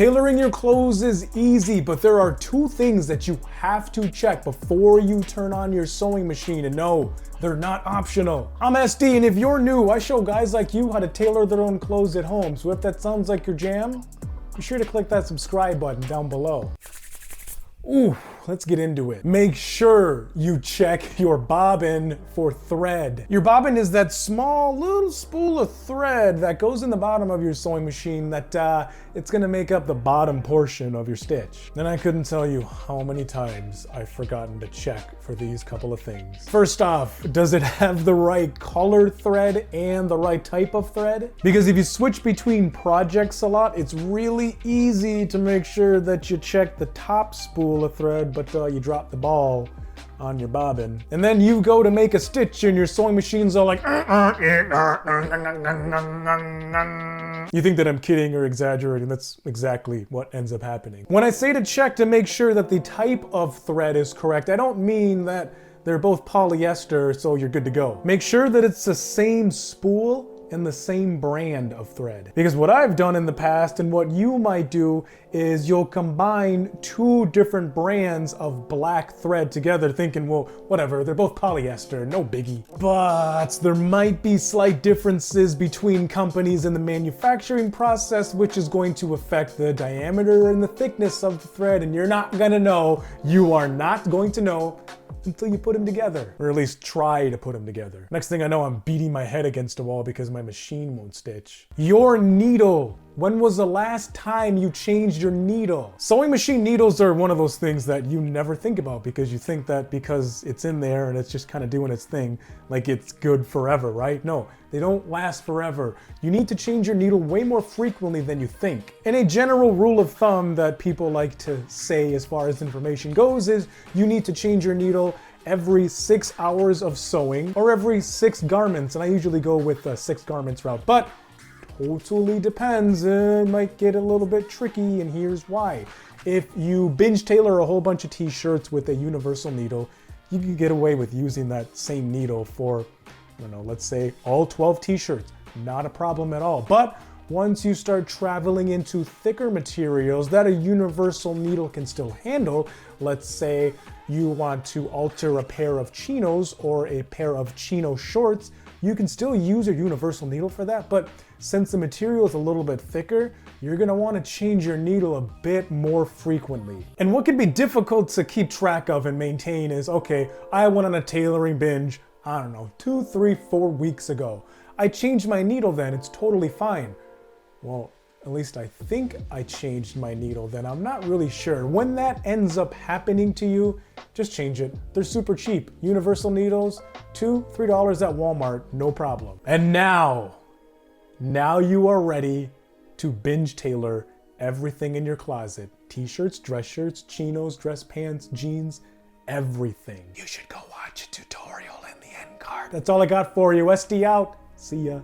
Tailoring your clothes is easy, but there are two things that you have to check before you turn on your sewing machine, and no, they're not optional. I'm SD, and if you're new, I show guys like you how to tailor their own clothes at home, so if that sounds like your jam, be sure to click that subscribe button down below. Ooh, let's get into it. Make sure you check your bobbin for thread. Your bobbin is that small little spool of thread that goes in the bottom of your sewing machine that it's gonna make up the bottom portion of your stitch. And I couldn't tell you how many times I've forgotten to check for these couple of things. First off, does it have the right color thread and the right type of thread? Because if you switch between projects a lot, it's really easy to make sure that you check the top spool of thread, but you drop the ball on your bobbin. And then you go to make a stitch and your sewing machine's all like, You think that I'm kidding or exaggerating. That's exactly what ends up happening. When I say to check to make sure that the type of thread is correct, I don't mean that they're both polyester, so you're good to go. Make sure that it's the same spool and the same brand of thread. Because what I've done in the past and what you might do is you'll combine two different brands of black thread together thinking, well, whatever, they're both polyester, no biggie. But there might be slight differences between companies in the manufacturing process, which is going to affect the diameter and the thickness of the thread, and you're not gonna know, you are not going to know until you put them together, or at least try to put them together. Next thing I know, I'm beating my head against a wall because my machine won't stitch. Your needle. When was the last time you changed your needle? Sewing machine needles are one of those things that you never think about because you think that because it's in there and it's just kind of doing its thing, like it's good forever, right? No, they don't last forever. You need to change your needle way more frequently than you think. And a general rule of thumb that people like to say as far as information goes is you need to change your needle every 6 hours of sewing or every 6 garments. And I usually go with the 6 garments route, but totally depends. It might get a little bit tricky, and here's why. If you binge tailor a whole bunch of t-shirts with a universal needle, you can get away with using that same needle for, I don't know, let's say all 12 t-shirts. Not a problem at all. But once you start traveling into thicker materials that a universal needle can still handle, let's say you want to alter a pair of chinos or a pair of chino shorts, you can still use your universal needle for that, but since the material is a little bit thicker, you're gonna wanna change your needle a bit more frequently. And what can be difficult to keep track of and maintain is, okay, I went on a tailoring binge, I don't know, 2, 3, 4 weeks ago. I changed my needle then, it's totally fine. Well, at least I think I changed my needle then. I'm not really sure. When that ends up happening to you, just change it. They're super cheap. Universal needles, $2, $3 at Walmart, no problem. And now you are ready to binge tailor everything in your closet. T-shirts, dress shirts, chinos, dress pants, jeans, everything. You should go watch a tutorial in the end card. That's all I got for you. SD out. See ya.